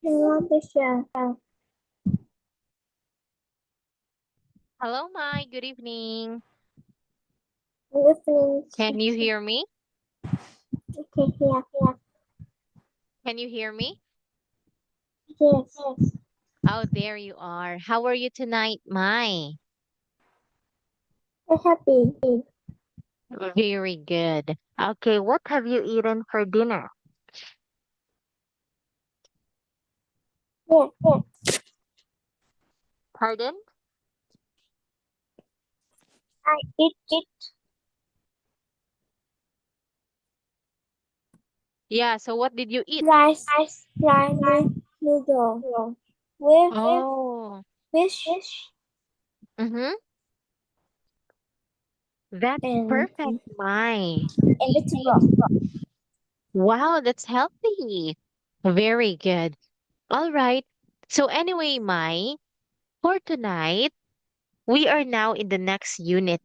Hello, teacher. Hello, Mai. Good evening. Listening. Can you hear me? Okay, yeah. Can you hear me? Yes. Oh, there you are. How are you tonight, Mai? I'm happy. Very good. Okay, what have you eaten for dinner? Yeah. Pardon? I eat Yeah, so what did you eat? rice noodle with Oh, fish mm-hmm. That's and perfect, Mai. vegetable. Wow, that's healthy. Very good. All right. So anyway, Mai, for tonight, we are now in the next unit,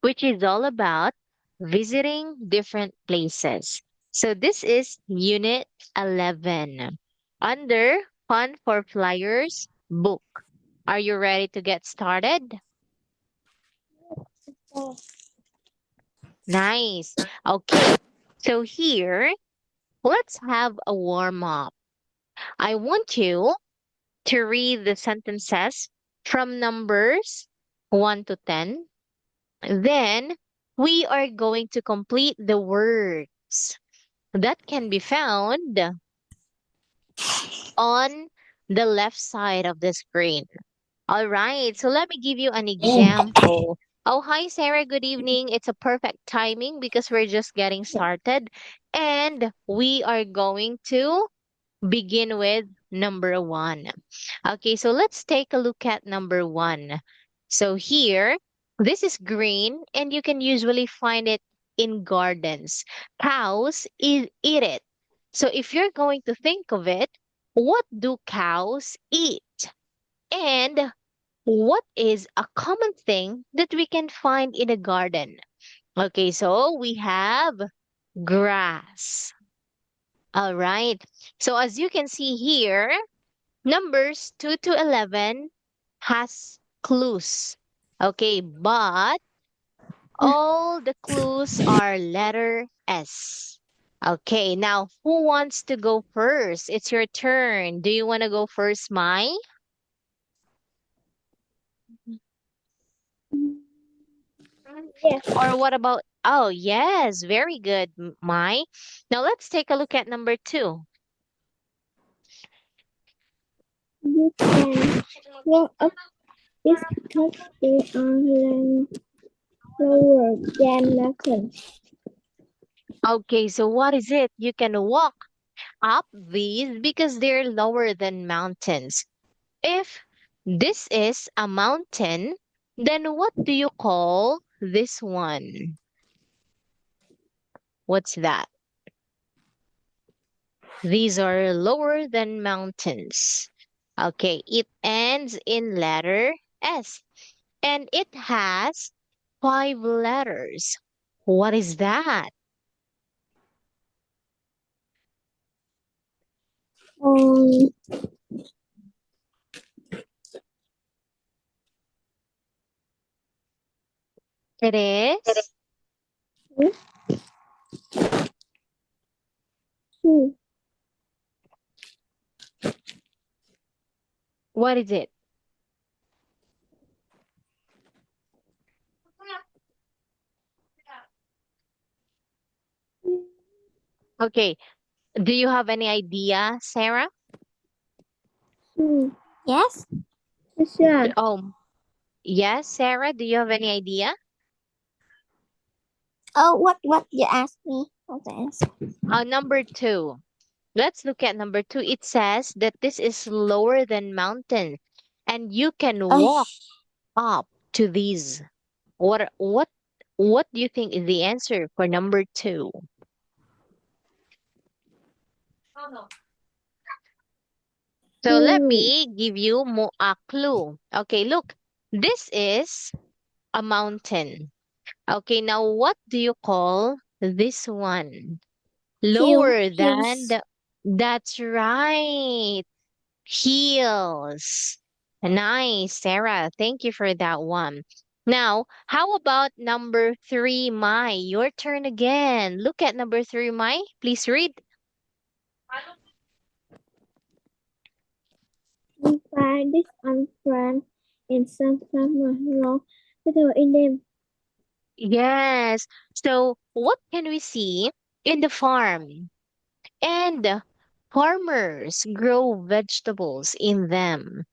which is all about visiting different places. So this is Unit 11 under Fun for Flyers book. Are you ready to get started? Oh, Nice. Okay. So here, let's have a warm up. I want you to read the sentences from numbers 1 to 10. Then we are going to complete the words that can be found on the left side of the screen. All right, so let me give you an example. Oh, hi, Sarah. Good evening. It's a perfect timing because we're just getting started. And we are going to begin with number one. Okay, so let's take a look at number one. So here, this is green, and you can usually find it in gardens. Cows eat it. So if you're going to think of it, what do cows eat? And what is a common thing that we can find in a garden? Okay, so we have grass. All right. So as you can see here, numbers 2 to 11 has clues. Okay, but all the clues are letter S. Okay, now who wants to go first? It's your turn. Do you want to go first, Mai? yes. Or what about, oh, yes, very good, Mai. Now let's take a look at number two. You can walk up this because they are land lower than mountains. Okay, so what is it? You can walk up these because they're lower than mountains. If this is a mountain, then what do you call this one? What's that? These are lower than mountains. Okay, it ends in letter S and it has five letters. What is that? Um, It is. two, What is it? Okay, do you have any idea, Sarah? two. Yes. Sure. Oh, yes, Sarah, do you have any idea? Oh, what you asked me? What the answer? Number two. Let's look at number two. It says that this is lower than mountain and you can Ay, walk up to these. What do you think is the answer for number two? So let two. me give you a clue. Okay, look. This is a mountain. Okay, now what do you call this one? Lower than Hills. That's right. Heels. Nice, Sarah. Thank you for that one. Now, how about number three, Mai? Your turn again. Look at number three, Mai. Please read. We find this on friends in some farmers wrong with in them. Yes. So, what can we see in the farm? And farmers grow vegetables in them.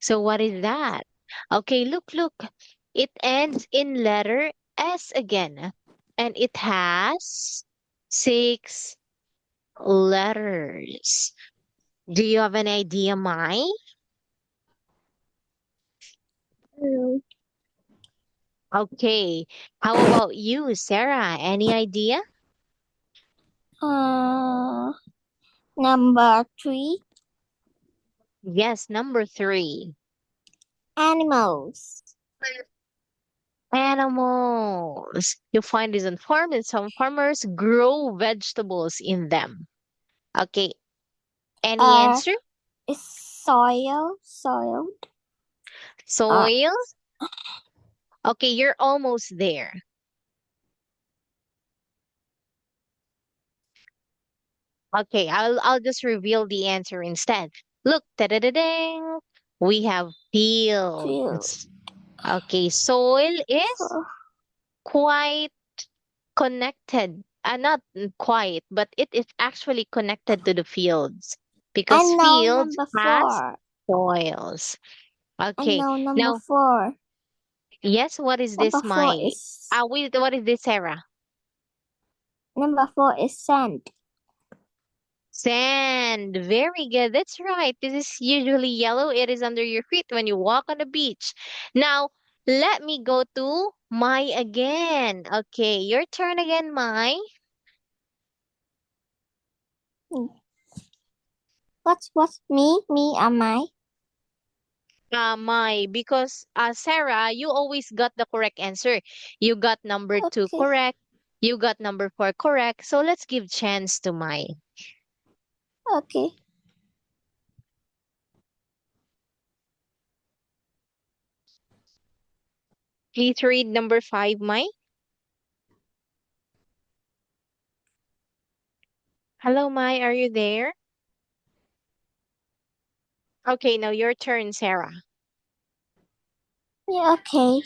So, what is that? Okay, look. It ends in letter S again. And it has six letters. Do you have an idea, Mai? Hello. Okay. How about you, Sarah? Any idea? Uh, number 3, Yes, number three. animals. Animals. You find this on farm and some farmers grow vegetables in them. Okay. Any Uh, answer? is soiled. Uh, Soil? Okay, you're almost there. Okay, I'll just reveal the answer instead. Look, da-da-da-dang. We have field. fields. Okay, soil is So, quite connected. Not quite, but it is actually connected to the fields I because know fields number has 4. soils. I Okay, know number now, 4. yes, what is Number this, 4 my? is Wait, what is this, Sarah? sand. Sand. Very good. That's right. This is usually yellow. It is under your feet when you walk on the beach. Now, let me go to Mai again. Okay, your turn again, Mai. Hmm. What's me? Me am I? Mai, because Sarah, you always got the correct answer. You got number two Okay. correct. You got number four correct. So let's give chance to Mai. Okay. Please read number five, Mai. Hello, Mai. Are you there? Okay, now your turn, Sarah. Yeah, okay.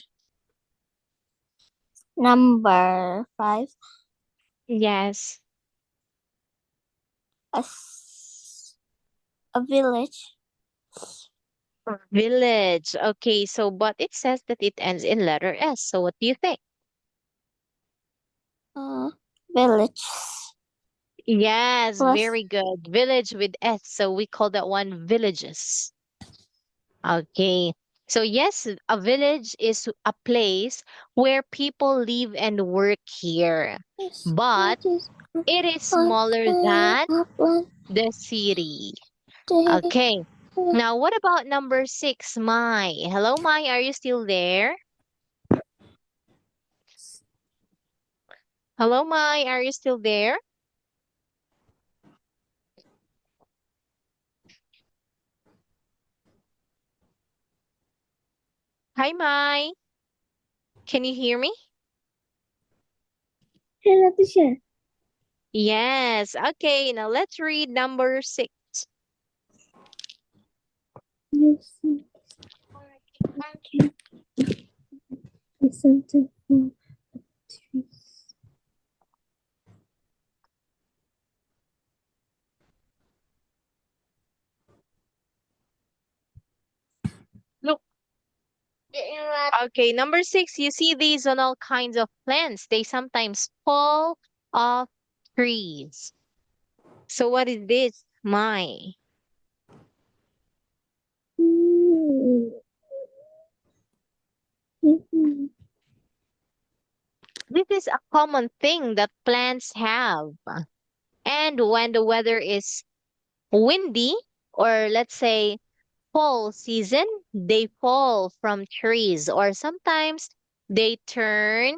Number 5. Yes. A, a village. Village. Okay, so but it says that it ends in letter S. So what do you think? Uh, village. Yes, Plus, very good. Village with S. So we call that one villages. Okay. So yes, a village is a place where people live and work here. yes, But it is it is on smaller the than upland. the city. Day. Okay. Now what about number six, Mai? Hello, Mai. Are you still there? Hello, Mai. Are you still there? Hi, Mai. Can you hear me? Hello, teacher. Yes. Okay, now let's read number six. You see, can listen to the trees. Look. Okay, number six, you see these on all kinds of plants. They sometimes fall off trees. So what is this? Mai. Mm. Mhm. This is a common thing that plants have. And when the weather is windy, or let's say fall season, they fall from trees, or sometimes they turn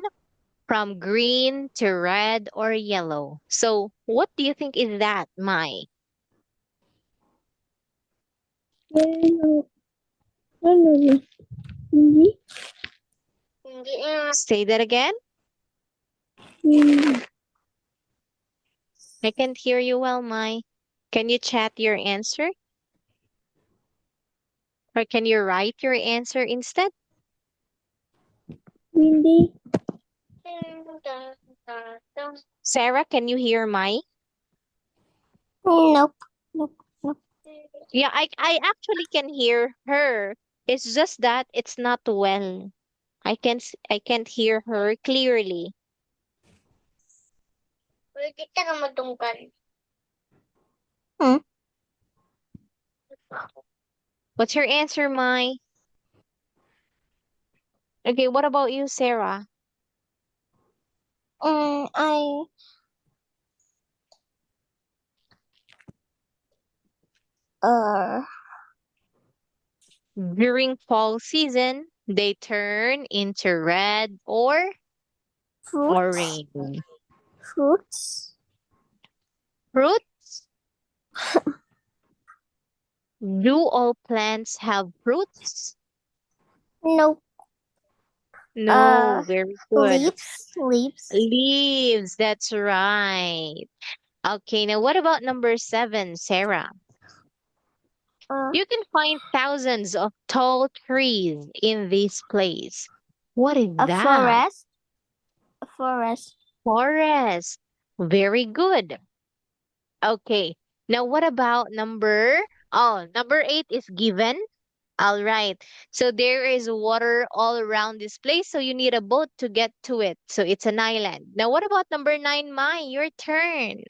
from green to red or yellow. So, what do you think is that, Mai? No, no, no, no. Hindi. Say that again. Hindi. I can't hear you well, Mai. Can you chat your answer? Or can you write your answer instead? Hindi. Sarah, can you hear Mai? Nope. Nope. Nope. Yeah, I actually can hear her. It's just that it's not well. I can't hear her clearly. Hmm? What's your answer, Mai? Okay, what about you, Sarah? I uh During fall season, they turn into red or fruits. orange. Fruits. Fruits? Do all plants have fruits? Nope. No, very good. Leaves. Leaves. Leaves, that's right. Okay, now what about number 7, Sarah? Uh, You can find thousands of tall trees in this place. What is a that? forest. A forest. Forest. Very good. Okay. Now what about number 8 is given. All right. So there is water all around this place, so you need a boat to get to it. So it's an island. Now what about number 9, Mai? Your turn.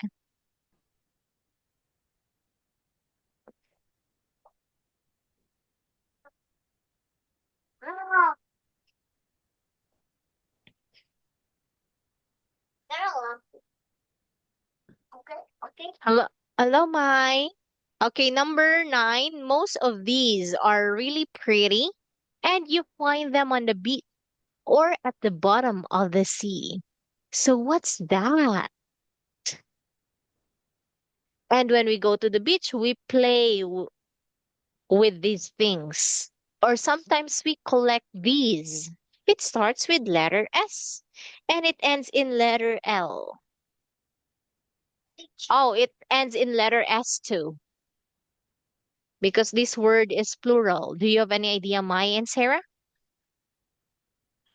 Hello, hello, Mai. Okay, number 9. Most of these are really pretty, and you find them on the beach or at the bottom of the sea. So what's that? And when we go to the beach, we play with these things. Or sometimes we collect these. It starts with letter S and it ends in letter L. Oh, it ends in letter S too because this word is plural. Do you have any idea, Mai and Sarah?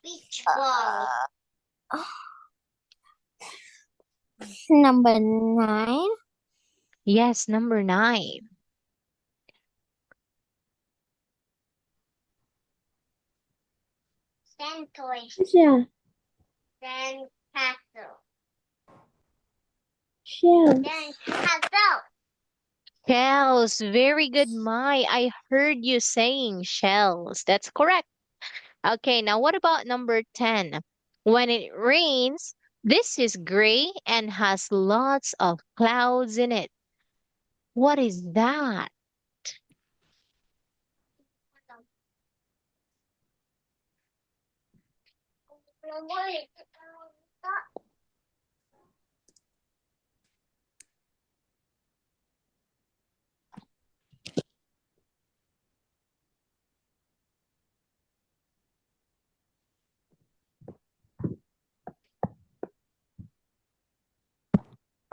Beach ball. Number 9. Yes, number 9. Sand toys. Yeah. Sand castle. Shells. Sand castle. Shells. Very good, Mai. I heard you saying shells. That's correct. Okay, now what about number 10? When it rains, this is gray and has lots of clouds in it. What is that?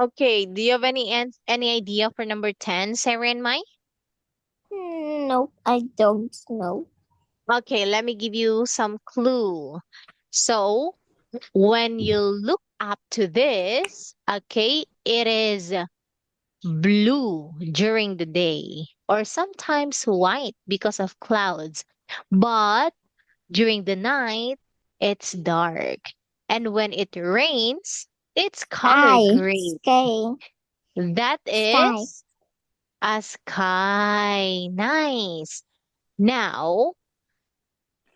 Okay, do you have any idea for number 10, Sarah and Mai? Nope, I don't know. Okay, let me give you some clue. So, when you look up to this, okay, it is blue during the day or sometimes white because of clouds. But during the night, it's dark. And when it rains, it's color Sky. gray. Sky. That Sky. is a sky. Nice. Now,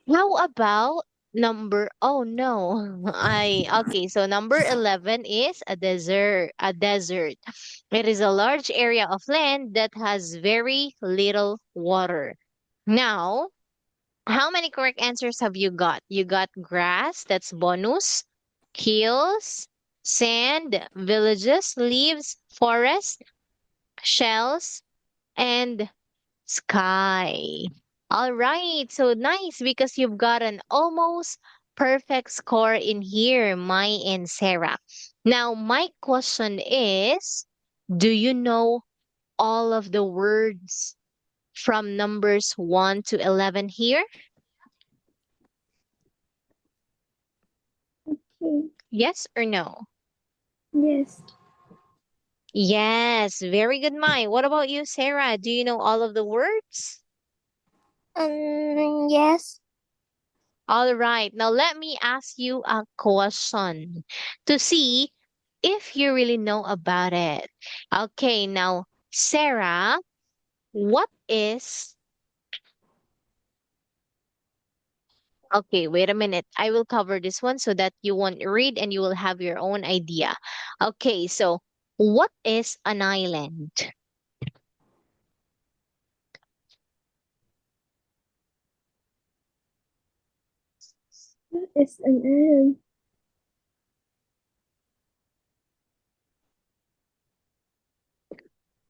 how about oh no, okay, so number 11 is a desert. It is a large area of land that has very little water. Now, how many correct answers have you got? You got grass, that's bonus, hills, sand, villages, leaves, forest, shells, and Sky. All right. So nice because you've got an almost perfect score in here, Mai and Sarah. Now, my question is, do you know all of the words from numbers 1 to 11 here? Okay. Yes or no? Yes. Yes, very good, Mai. What about you, Sarah? Do you know all of the words? Yes. All right, now let me ask you a question to see if you really know about it. Okay, now, Sarah, what is. Okay, wait a minute. I will cover this one so that you won't read and you will have your own idea. Okay, so what is an island? It's an island.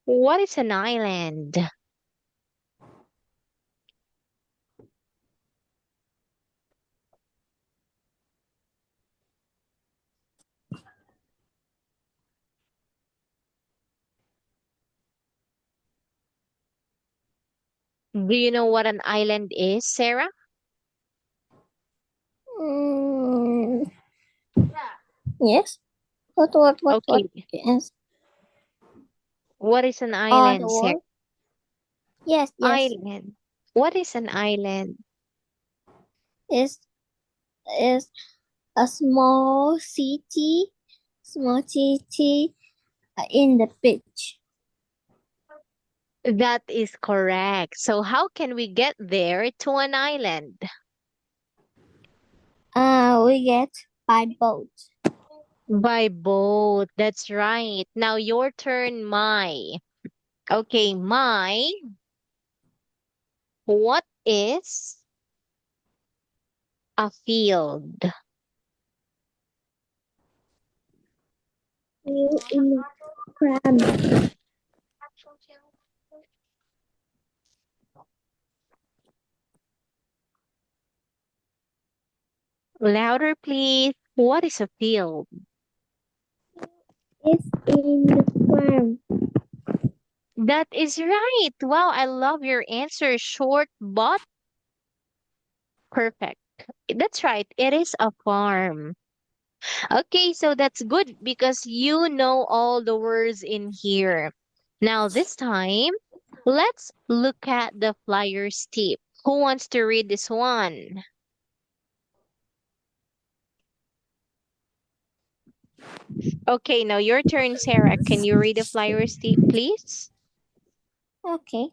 What is an island? Do you know what an island is, Sarah? Mm, yes. What? Okay, Yes. what is an All the island, Sarah? world? Yes, yes. Island. What is an island? Is is a small city in the beach. That is correct. So how can we get there to an island? We get by boat. By boat. That's right. Now your turn, Mai. Okay, Mai, what is a field? You in the crab. Louder, please. What is a field? It's in the farm. That is right. Wow, I love your answer. Short but perfect. That's right. It is a farm. Okay, so that's good because you know all the words in here. Now, this time, let's look at the flyer's tip. Who wants to read this one? Okay, now your turn, Sarah. Can you read the flyer's tip, please? Okay.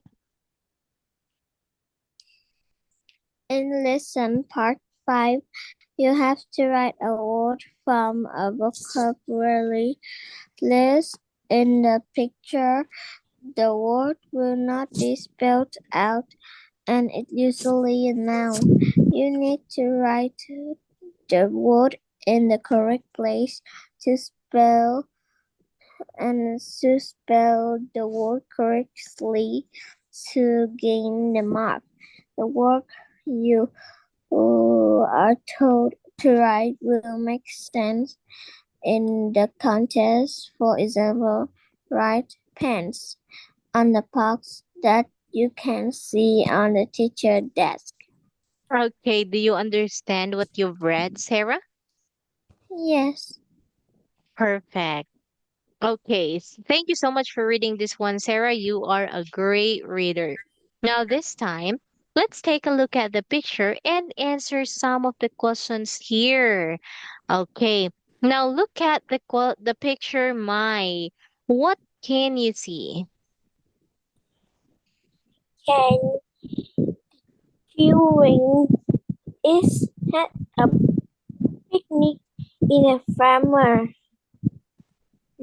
In lesson part 5, you have to write a word from a vocabulary list. In the picture, the word will not be spelled out and it's usually a noun. You need to write the word in the correct place to spell the word correctly to gain the mark. The word you are told to write will make sense in the contest. For example, write pants on the box that you can see on the teacher desk. Okay, do you understand what you've read, Sarah? Yes. Perfect. Okay, thank you so much for reading this one, Sarah. You are a great reader. Now, this time, let's take a look at the picture and answer some of the questions here. Okay, now look at the picture, Mai. What can you see? Can viewing is at a picnic in a farmer.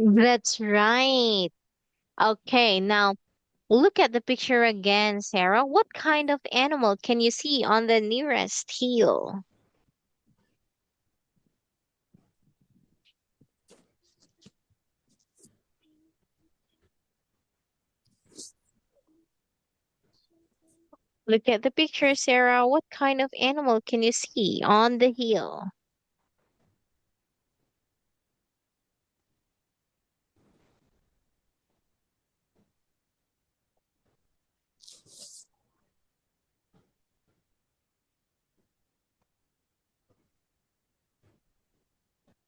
That's right. Okay, now look at the picture again, Sarah. What kind of animal can you see on the nearest hill? Look at the picture, Sarah. What kind of animal can you see on the hill?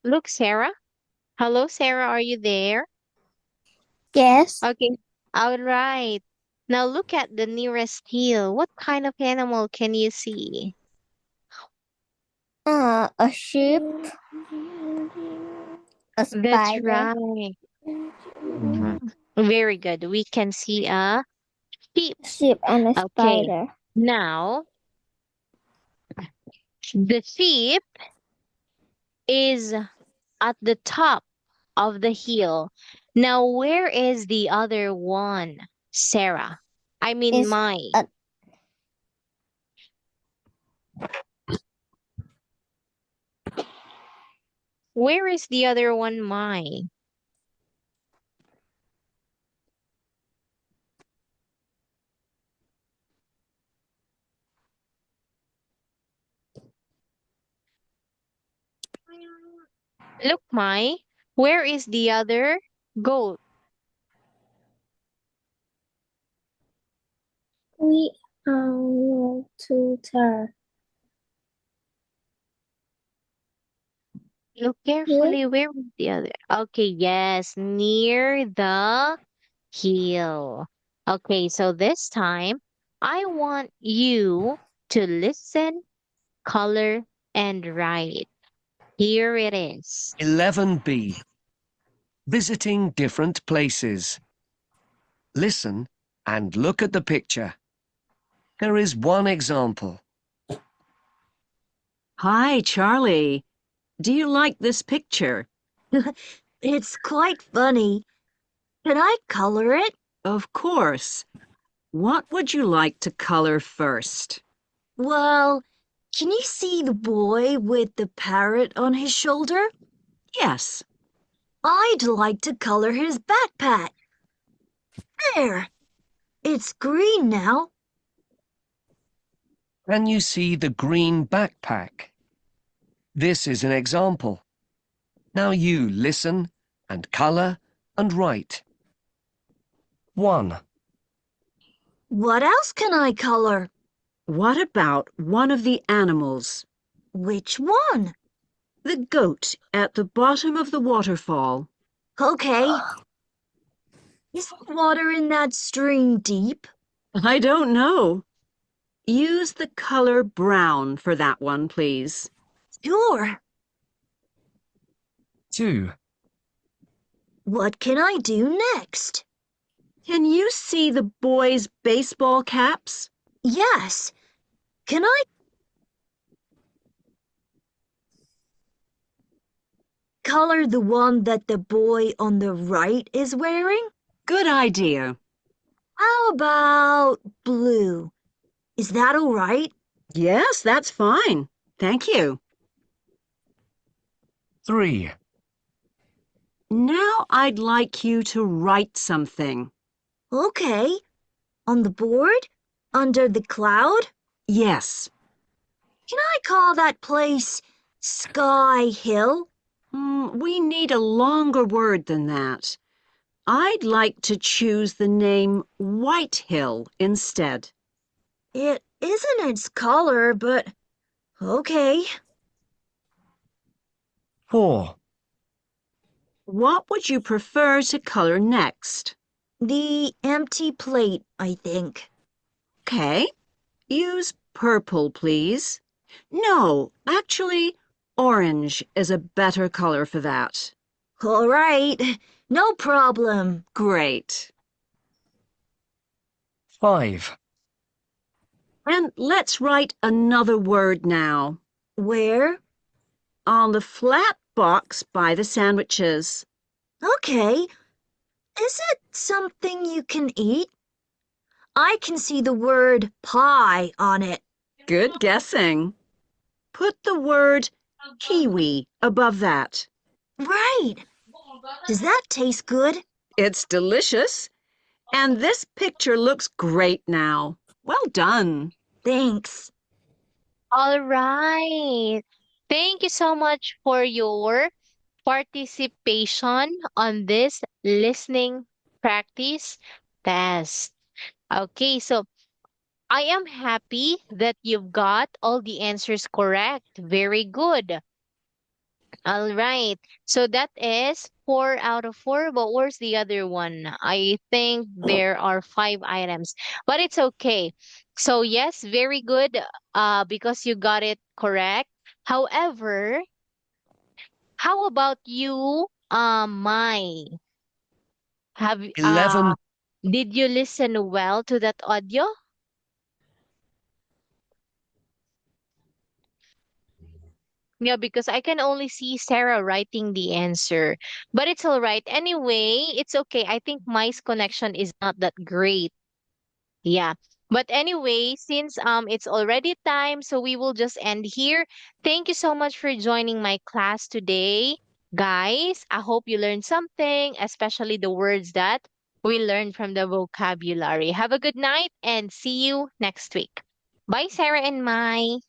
Look, Sarah. Hello, Sarah. Are you there? Yes. Okay. All right. Now look at the nearest hill. What kind of animal can you see? A sheep, a That's spider, right. Mhm. Very good. We can see a sheep. sheep and a Okay. spider. Now, the sheep is at the top of the hill. Now, where is the other one, Sarah? I mean, Is my. a Where is the other one, my? Look, my. Where is the other goat? we to turn Look here. carefully. Where is the other? Okay, yes, near the hill. Okay, so this time I want you to listen, color, and write. Here it is. 11B. Visiting different places. Listen and look at the picture. Here is one example. Hi, Charlie. Do you like this picture? It's quite funny. Can I color it? Of course. What would you like to color first? Well, can you see the boy with the parrot on his shoulder? Yes. I'd like to color his backpack. There. It's green now. Can you see the green backpack? This is an example. Now you listen and color and write. 1. What else can I color? What about one of the animals? Which one? The goat at the bottom of the waterfall. Okay. Is the water in that stream deep? I don't know. Use the color brown for that one, please. Sure. 2. What can I do next? Can you see the boys' baseball caps? Yes. Can I color the one that the boy on the right is wearing? Good idea. How about blue? Is that all right? Yes, that's fine. Thank you. 3. Now I'd like you to write something. Okay. On the board? Under the cloud? Yes. Can I call that place Sky Hill? We need a longer word than that. I'd like to choose the name White Hill instead. It isn't its color, but okay. 4. What would you prefer to color next? The empty plate, I think. Okay. Use purple, please. No, actually, orange is a better color for that. All right. No problem. Great. 5. And let's write another word now. Where? On the flat box by the sandwiches. Okay. Is it something you can eat? I can see the word pie on it. Good guessing. Put the word kiwi above that. Right. Does that taste good? It's delicious. And this picture looks great now. Well done. Thanks. All right. Thank you so much for your participation on this listening practice test. Okay, so I am happy that you've got all the answers correct. Very good. All right. So that is 4 out of 4. But where's the other one? I think there are 5 items, but it's okay. So yes, very good. Because you got it correct. However, how about you, Mai? Have 11, did you listen well to that audio? Yeah, because I can only see Sarah writing the answer. But it's all right. Anyway, it's okay. I think my connection is not that great. Yeah. But anyway, since it's already time, so we will just end here. Thank you so much for joining my class today. Guys, I hope you learned something, especially the words that we learned from the vocabulary. Have a good night and see you next week. Bye, Sarah and Mai.